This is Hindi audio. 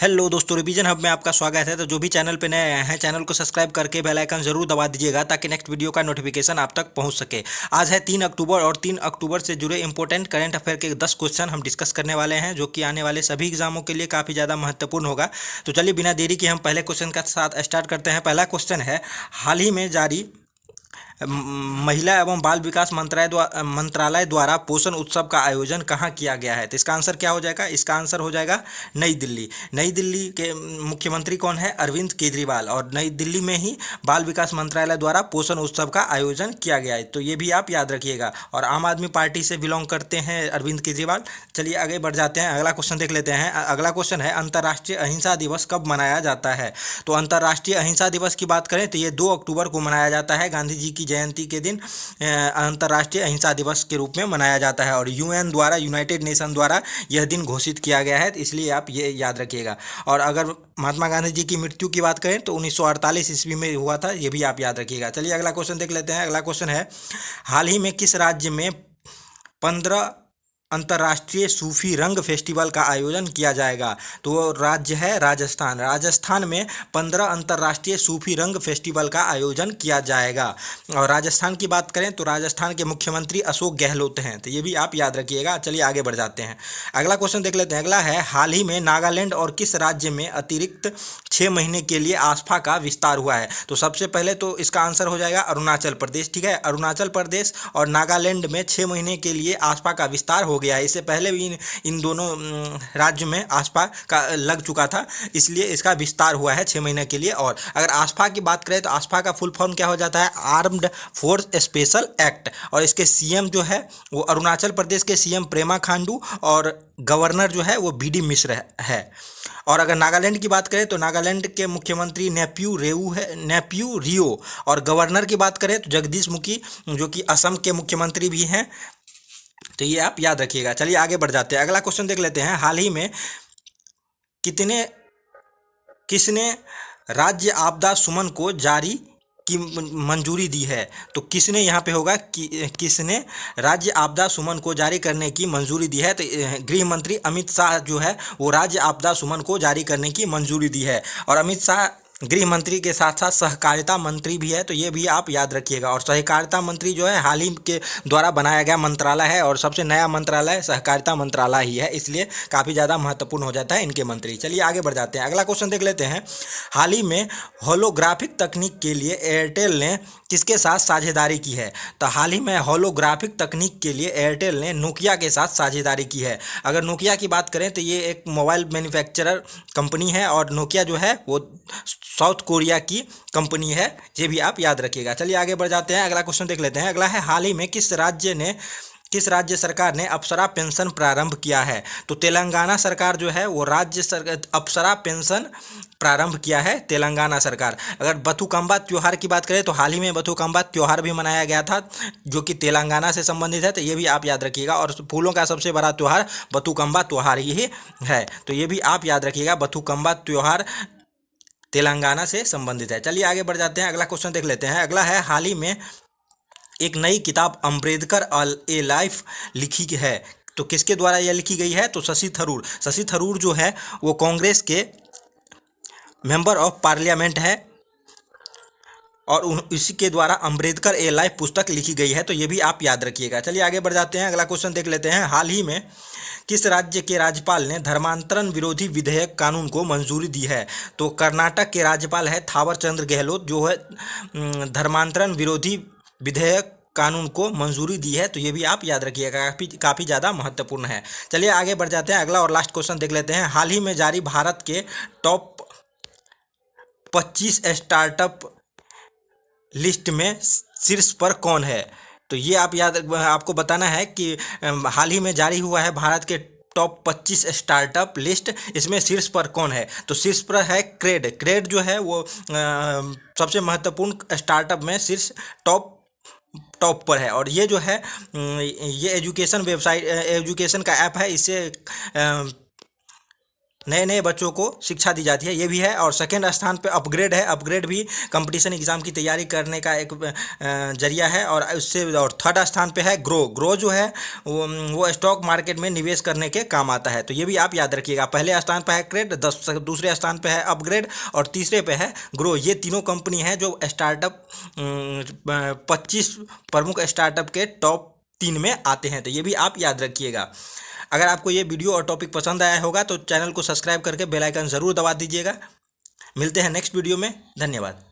हेलो दोस्तों, रिवीजन हब में आपका स्वागत है। तो जो भी चैनल पे नए आए हैं, चैनल को सब्सक्राइब करके बेल आइकन जरूर दबा दीजिएगा ताकि नेक्स्ट वीडियो का नोटिफिकेशन आप तक पहुंच सके। आज है 3 अक्टूबर और 3 अक्टूबर से जुड़े इंपॉर्टेंट करंट अफेयर के 10 क्वेश्चन हम डिस्कस करने वाले हैं, जो कि आने वाले सभी एग्जामों के लिए काफ़ी ज़्यादा महत्वपूर्ण होगा। तो चलिए बिना देरी के हम पहले क्वेश्चन का साथ स्टार्ट करते हैं। पहला क्वेश्चन है, हाल ही में जारी महिला एवं बाल विकास मंत्रालय द्वारा पोषण उत्सव का आयोजन कहाँ किया गया है? तो इसका आंसर क्या हो जाएगा? इसका आंसर हो जाएगा नई दिल्ली। नई दिल्ली के मुख्यमंत्री कौन है? अरविंद केजरीवाल। और नई दिल्ली में ही बाल विकास मंत्रालय द्वारा पोषण उत्सव का आयोजन किया गया है, तो ये भी आप याद रखिएगा। और आम आदमी पार्टी से बिलोंग करते हैं अरविंद केजरीवाल। चलिए आगे बढ़ जाते हैं, अगला क्वेश्चन देख लेते हैं। अगला क्वेश्चन है, अंतर्राष्ट्रीय अहिंसा दिवस कब मनाया जाता है? तो अंतर्राष्ट्रीय अहिंसा दिवस की बात करें तो ये 2 अक्टूबर को मनाया जाता है। गांधी जी की जयंती के दिन अंतर्राष्ट्रीय अहिंसा दिवस के रूप में मनाया जाता है और यूएन द्वारा, यूनाइटेड नेशन द्वारा यह दिन घोषित किया गया है, तो इसलिए आप ये याद रखिएगा। और अगर महात्मा गांधी जी की मृत्यु की बात करें तो 1948 ईस्वी में हुआ था, ये भी आप याद रखिएगा। चलिए अगला क्वेश्चन देख लेते हैं। अगला क्वेश्चन है, हाल ही में किस राज्य में 15 अंतर्राष्ट्रीय सूफी रंग फेस्टिवल का आयोजन किया जाएगा? तो वो राज्य है राजस्थान। राजस्थान में 15 अंतर्राष्ट्रीय सूफी रंग फेस्टिवल का आयोजन किया जाएगा। और राजस्थान की बात करें तो राजस्थान के मुख्यमंत्री अशोक गहलोत हैं, तो ये भी आप याद रखिएगा। चलिए आगे बढ़ जाते हैं, अगला क्वेश्चन देख लेते हैं। अगला है, हाल ही में नागालैंड और किस राज्य में अतिरिक्त 6 महीने के लिए आस्फा का विस्तार हुआ है? तो सबसे पहले तो इसका आंसर हो जाएगा अरुणाचल प्रदेश। ठीक है, अरुणाचल प्रदेश और नागालैंड में 6 महीने के लिए आस्फा का विस्तार हो गया है। इससे पहले भी इन दोनों राज्य में आस्फा का लग चुका था, इसलिए इसका विस्तार हुआ है 6 महीने के लिए। और अगर आस्फा की बात करें तो आस्फा का फुल फॉर्म क्या हो जाता है? Armed force special act. और इसके सीएम जो है वो अरुणाचल प्रदेश के सीएम पेमा खांडू और गवर्नर जो है वो बीडी मिश्र है। और अगर नागालैंड की बात करें तो नागालैंड के मुख्यमंत्री नेप्यू रियो। और गवर्नर की बात करें तो जगदीश मुखी, जो कि असम के मुख्यमंत्री भी हैं, तो ये आप याद रखिएगा। चलिए आगे बढ़ जाते हैं, अगला क्वेश्चन देख लेते हैं। हाल ही में किसने राज्य आपदा सुमन को जारी की मंजूरी दी है? तो किसने यहाँ पे होगा किसने राज्य आपदा सुमन को जारी करने की मंजूरी दी है? तो गृह मंत्री अमित शाह जो है वो राज्य आपदा सुमन को जारी करने की मंजूरी दी है। और अमित शाह गृह मंत्री के साथ साथ सहकारिता मंत्री भी है, तो ये भी आप याद रखिएगा। और सहकारिता मंत्री जो है हाल ही के द्वारा बनाया गया मंत्रालय है और सबसे नया मंत्रालय सहकारिता मंत्रालय ही है, इसलिए काफ़ी ज़्यादा महत्वपूर्ण हो जाता है इनके मंत्री। चलिए आगे बढ़ जाते हैं, अगला क्वेश्चन देख लेते हैं। हाल ही में होलोग्राफिक तकनीक के लिए एयरटेल ने किसके साथ साझेदारी की है? तो हाल ही में होलोग्राफिक तकनीक के लिए एयरटेल ने नोकिया के साथ साझेदारी की है। अगर नोकिया की बात करें तो ये एक मोबाइल मैन्युफैक्चरर कंपनी है और नोकिया जो है वो साउथ कोरिया की कंपनी है, ये भी आप याद रखिएगा। चलिए आगे बढ़ जाते हैं, अगला क्वेश्चन देख लेते हैं। अगला है, हाल ही में किस राज्य सरकार ने अप्सरा पेंशन प्रारंभ किया है? तो तेलंगाना सरकार जो है वो अप्सरा पेंशन प्रारंभ किया है, तेलंगाना सरकार। अगर बथुकम्बा त्यौहार की बात करें तो हाल ही में बथुकम्बा त्यौहार भी मनाया गया था, जो कि तेलंगाना से संबंधित है, तो ये भी आप याद रखिएगा। और फूलों का सबसे बड़ा त्यौहार बथुकम्बा त्यौहार ही है, तो ये भी आप याद रखिएगा। बथुकम्बा त्यौहार तेलंगाना से संबंधित है। चलिए आगे बढ़ जाते हैं, अगला क्वेश्चन देख लेते हैं। अगला है, हाल ही में एक नई किताब अम्बेडकर ए लाइफ लिखी है, तो किसके द्वारा यह लिखी गई है? तो शशि थरूर जो है वो कांग्रेस के मेंबर ऑफ पार्लियामेंट है और इसी के द्वारा अम्बेडकर ए लाइफ पुस्तक लिखी गई है, तो ये भी आप याद रखिएगा। चलिए आगे बढ़ जाते हैं, अगला क्वेश्चन देख लेते हैं। हाल ही में किस राज्य के राज्यपाल ने धर्मांतरण विरोधी विधेयक कानून को मंजूरी दी है? तो कर्नाटक के राज्यपाल है थावर चंद गहलोत, जो है धर्मांतरण विरोधी विधेयक कानून को मंजूरी दी है, तो ये भी आप याद रखिएगा, काफ़ी ज़्यादा महत्वपूर्ण है। चलिए आगे बढ़ जाते हैं, अगला और लास्ट क्वेश्चन देख लेते हैं। हाल ही में जारी भारत के टॉप 25 स्टार्टअप लिस्ट में शीर्ष पर कौन है? तो ये आपको बताना है कि हाल ही में जारी हुआ है भारत के टॉप 25 स्टार्टअप लिस्ट, इसमें शीर्ष पर कौन है? तो शीर्ष पर है क्रेड जो है वो सबसे महत्वपूर्ण स्टार्टअप में शीर्ष टॉप पर है। और ये जो है ये एजुकेशन का ऐप है, इससे नए नए बच्चों को शिक्षा दी जाती है, ये भी है। और सेकंड स्थान पे अपग्रेड है। अपग्रेड भी कंपटीशन एग्जाम की तैयारी करने का एक जरिया है। और उससे और थर्ड स्थान पे है ग्रो। ग्रो जो है वो स्टॉक मार्केट में निवेश करने के काम आता है। तो ये भी आप याद रखिएगा। पहले स्थान पे है क्रेड, दूसरे स्थान पे है अपग्रेड और तीसरे पे है ग्रो। ये तीनों कंपनी है जो स्टार्टअप 25 प्रमुख स्टार्टअप के टॉप 3 में आते हैं। तो ये भी आप याद रखिएगा। अगर आपको ये वीडियो और टॉपिक पसंद आया होगा तो चैनल को सब्सक्राइब करके बेल आइकन ज़रूर दबा दीजिएगा। मिलते हैं नेक्स्ट वीडियो में। धन्यवाद।